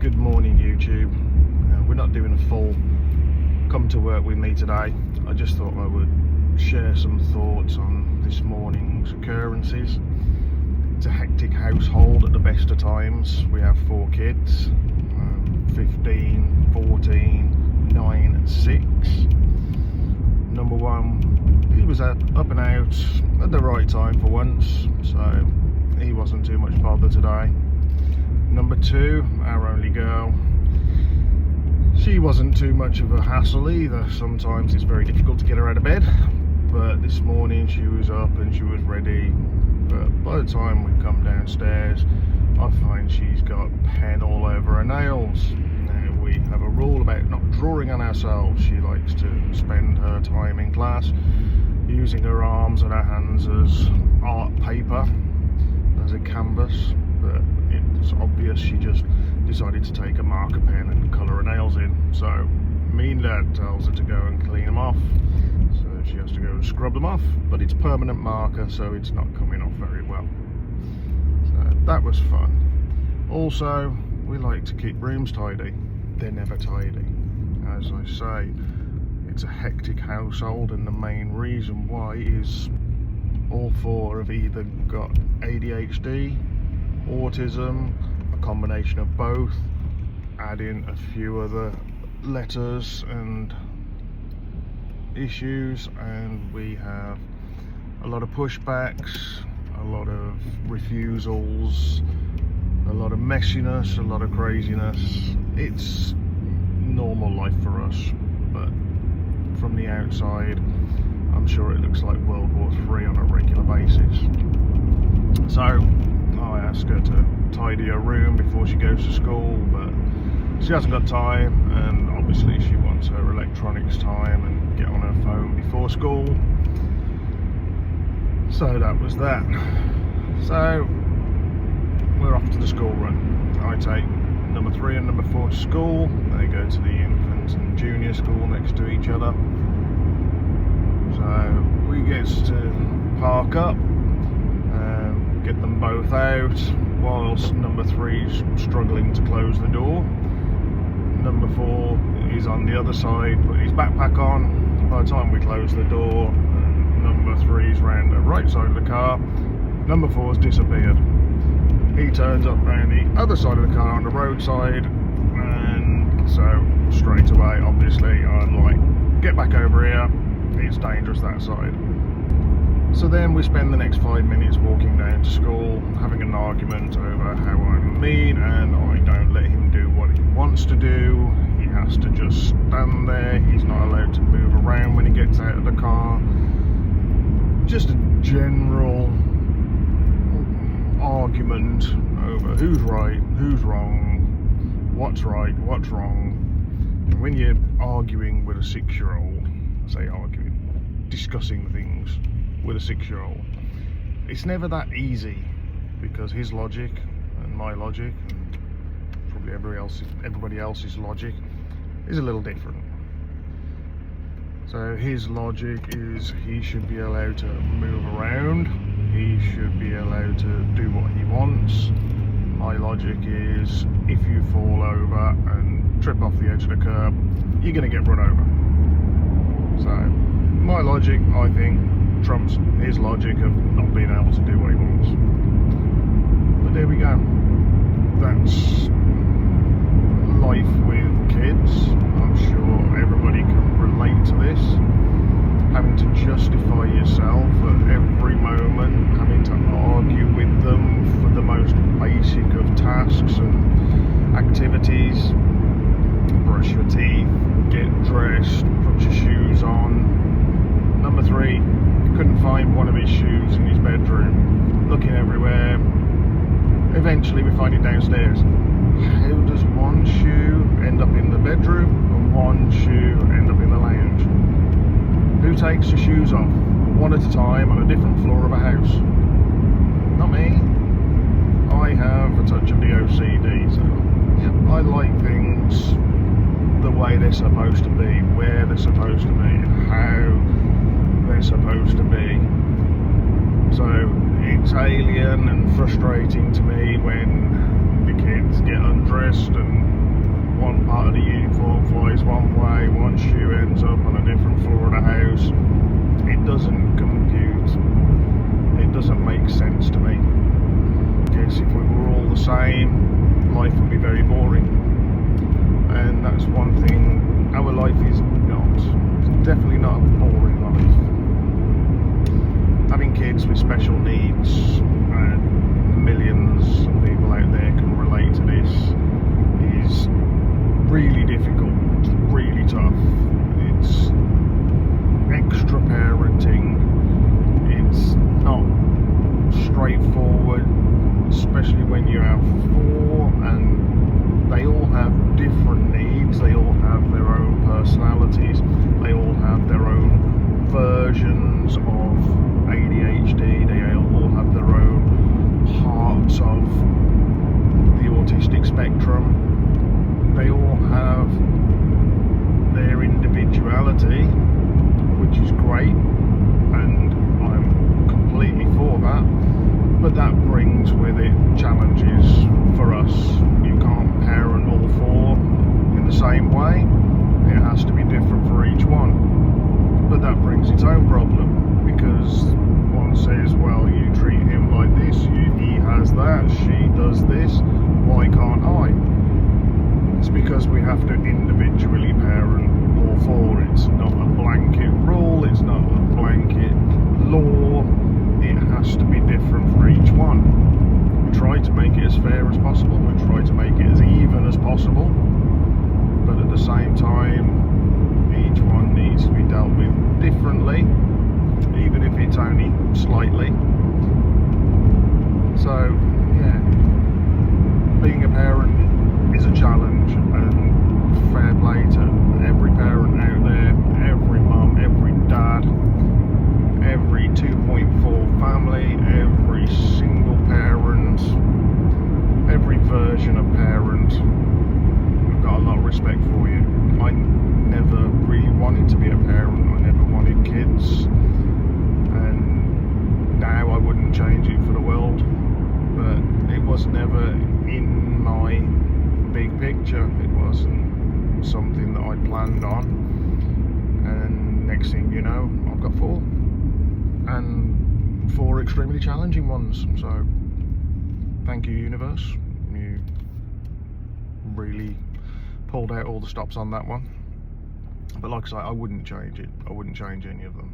Good morning, YouTube. We're not doing a full come to work with me today. I just thought I would share some thoughts on this morning's occurrences. It's a hectic household at the best of times. We have 4 kids, 15, 14, 9 and 6. Number 1, he was up and out at the right time for once, so he wasn't too much bother today. Number 2, our only girl, she wasn't too much of a hassle either. Sometimes it's very difficult to get her out of bed, but this morning she was up and she was ready. But by the time we come downstairs, I find she's got pen all over her nails. Now, we have a rule about not drawing on ourselves. She likes to spend her time in class using her arms and her hands as art paper, as a canvas, but it's obvious she just decided to take a marker pen and colour her nails in. So me and Dad tells her to go and clean them off, so she has to go and scrub them off, but it's permanent marker, so it's not coming off very well. So that was fun. Also, we like to keep rooms tidy. They're never tidy. As I say, it's a hectic household, and the main reason why is all 4 have either got ADHD, autism, a combination of both, add in a few other letters and issues, and we have a lot of pushbacks, a lot of refusals, a lot of messiness, a lot of craziness. It's normal life for us, but from the outside I'm sure it looks like World War III on a regular basis. So I ask her to tidy her room before she goes to school, but she hasn't got time, and obviously she wants her electronics time and get on her phone before school. So that was that. So we're off to the school run. I take number 3 and number 4 to school. They go to the infant and junior school next to each other. So we get to park up, get them both out, whilst number 3's struggling to close the door. Number 4 is on the other side, putting his backpack on. By the time we close the door, number 3's round the right side of the car. Number 4's disappeared. He turns up round the other side of the car on the roadside, and so straight away, obviously, I'm like, get back over here, it's dangerous that side. So then we spend the next 5 minutes walking down to school, having an argument over how I'm mean and I don't let him do what he wants to do. He has to just stand there, he's not allowed to move around when he gets out of the car. Just a general argument over who's right, who's wrong, what's right, what's wrong. And when you're arguing with a 6-year-old, I say arguing, discussing things with a 6-year-old, it's never that easy, because his logic and my logic and probably everybody else's logic is a little different. So his logic is he should be allowed to move around, he should be allowed to do what he wants. My logic is if you fall over and trip off the edge of the curb, you're going to get run over. So my logic, I think, trumps his logic of not being able to do what he wants. But there we go. That's life with kids. I'm sure everybody can relate to this. Having to justify yourself at every moment, having to argue with them for the most basic of tasks and activities. Brush your teeth, get dressed, put your shoes on. Number 3, couldn't find one of his shoes in his bedroom, looking everywhere. Eventually we find it downstairs. How does one shoe end up in the bedroom and one shoe end up in the lounge? Who takes your shoes off one at a time on a different floor of a house? Not me. I have a touch of the OCD, so yeah, I like things the way they're supposed to be, where they're supposed to be, how they're supposed to be. So it's alien and frustrating to me when the kids get undressed and way one shoe ends up on a different floor of the house. It doesn't compute. It doesn't make sense to me. Guess if we were all the same, life would be very boring. And that's one thing, our life is not. It's definitely not a boring life. Having kids with special needs, and millions of people out there can relate to this, is really difficult. It's really tough. It's extra parenting. It's not straightforward, especially when you have 4 and they all have different needs. They all have their own personalities. They all have their own versions of ADHD. They all have their own parts of the autistic spectrum. They all have their individuality, which is great, and I'm completely for that. But that brings with it challenges for us. You can't parent all 4 in the same way. It has to be different for each one. But that brings its own problem, because one says, well, you treat him like this, he has that, she does this, why can't I? It's because we have to individually parent all 4. It's not a blanket rule, it's not a blanket law. It has to be different for each one. We try to make it as fair as possible, we try to make it as even as possible, but at the same time each one needs to be dealt with differently, even if it's only slightly. So yeah, being a parent is a challenge, and fair play to every parent out there, every mum, every dad, every 2.4 family, every single parent, every version of parent. I've got a lot of respect for you. I never really wanted to be a parent. I never wanted kids, and now I wouldn't change it for the world, but it was never in my big picture. It wasn't something that I planned on, and next thing you know, I've got 4, and 4 extremely challenging ones. So thank you, universe. You really pulled out all the stops on that one. But like I say, I wouldn't change it. I wouldn't change any of them.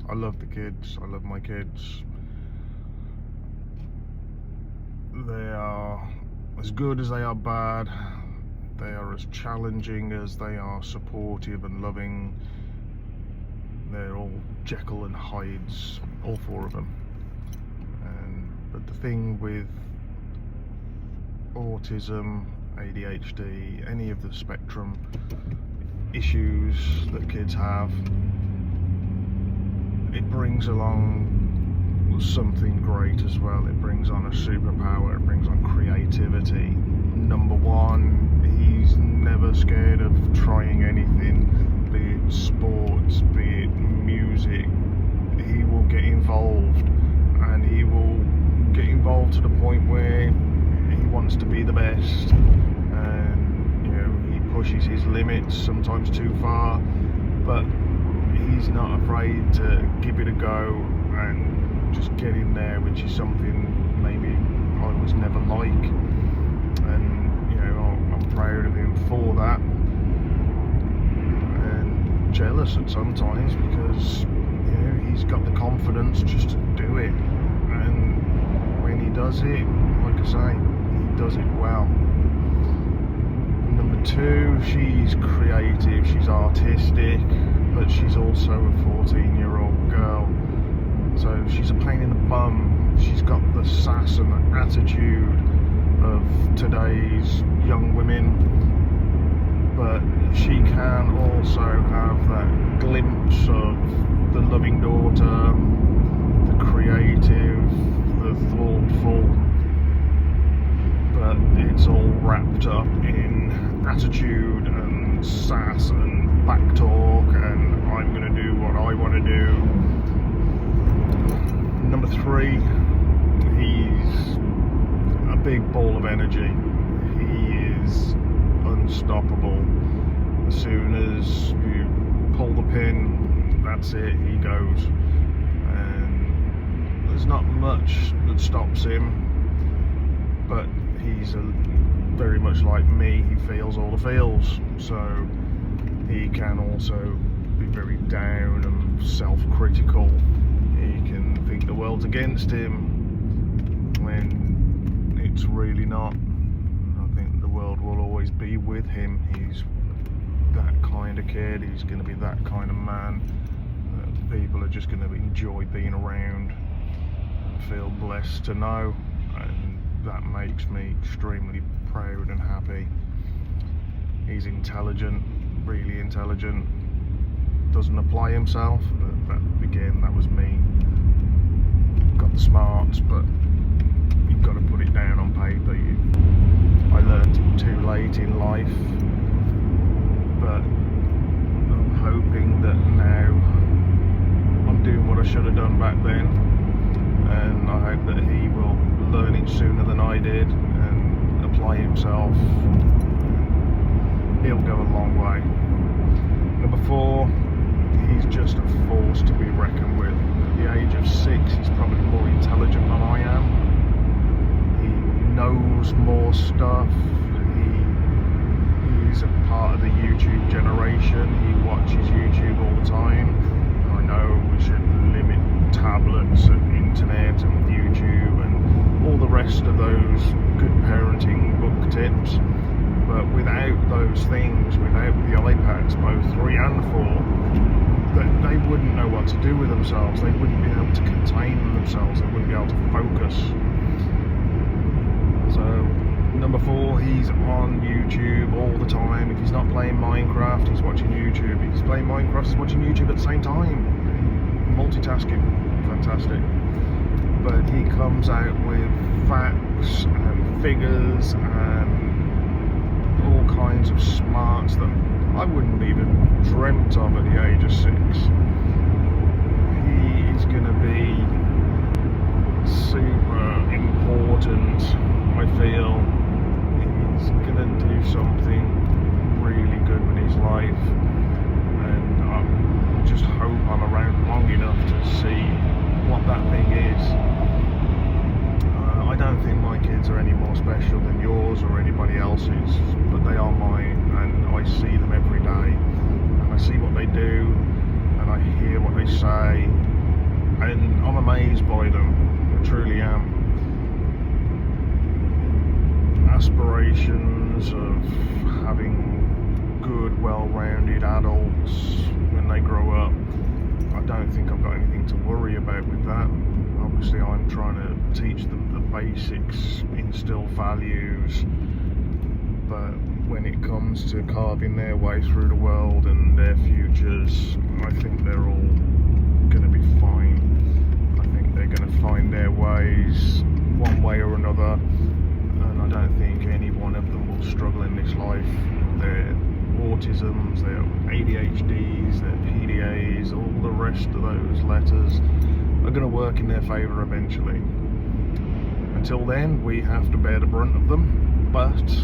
I love the kids. I love my kids. They are as good as they are bad. They are as challenging as they are supportive and loving. They're all Jekyll and Hydes, all 4 of them. But the thing with autism, ADHD, any of the spectrum issues that kids have, it brings along something great as well. It brings on a superpower, it brings on creativity. Number 1, he's never scared of trying anything, be it sports, be it music. He will get involved, and he will get involved to the point where he wants to be the best, and you know, he pushes his limits sometimes too far, but he's not afraid to give it a go and just get in there, which is something maybe I was never like, and you know, I'm proud of him for that, and jealous at sometimes, because you know, he's got the confidence just to do it, and when he does it, like I say, he does it well. Number 2, she's creative, she's artistic, but she's also a 14-year-old girl, so she's a pain in the bum. She's got the sass and the attitude of today's young women, but she can also have that glimpse of the loving daughter, the creative, the thoughtful, but it's all wrapped up in attitude and sass and back talk, and I'm going to do what I want to do. Number 3, he's big ball of energy. He is unstoppable. as soon as you pull the pin, that's it, he goes. And there's not much that stops him, but he's very much like me, he feels all the feels, so he can also be very down and self-critical. He can think the world's against him when it's really not. I think the world will always be with him. He's that kind of kid, he's going to be that kind of man that people are just going to enjoy being around and feel blessed to know, and that makes me extremely proud and happy. He's intelligent, really intelligent, doesn't apply himself, but that was me. Got the smarts, but you've got to put it down on paper. I learned it too late in life, but I'm hoping that now I'm doing what I should have done back then, and I hope that he will learn it sooner than I did and apply himself. He'll go a long way. Number 4, he's just a force to be reckoned with. At the age of 6, he's probably more intelligent than I am. He knows more stuff. He's a part of the YouTube generation. He watches YouTube all the time. I know we should limit tablets and internet and YouTube and all the rest of those good parenting book tips. But without those things, without the iPads, both 3 and 4, they wouldn't know what to do with themselves. They wouldn't be able to contain themselves. They wouldn't be able to focus. So, number 4, he's on YouTube all the time. If he's not playing Minecraft, he's watching YouTube. If he's playing Minecraft, he's watching YouTube at the same time. Multitasking, fantastic. But he comes out with facts and figures and all kinds of smarts that I wouldn't even dreamt of at the age of 6. He is going to be super important, I feel. He's going to do something really good with his life, and I just hope I'm around long enough to see what that thing is. I don't think my kids are any more special than yours or anybody else's, but they are mine, and I see them every day, and I see what they do, and I hear what they say, and I'm amazed by them. I truly am. Aspirations of having good, well-rounded adults when they grow up, I don't think I've got anything to worry about with that. Obviously I'm trying to teach them the basics, instill values, but when it comes to carving their way through the world and their futures, I think they're all going to be fine. I think they're going to find their ways one way or another, and I don't think any one of them will struggle in this life. Their autisms, their ADHDs, their PDAs, all the rest of those letters are going to work in their favour eventually. Until then, we have to bear the brunt of them, but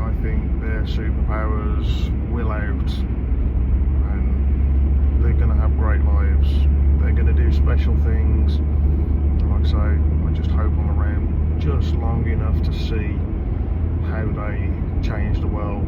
I think their superpowers will out, and they're going to have great lives. They're going to do special things, and like I say, I just hope I'm around just long enough to see how they change the world.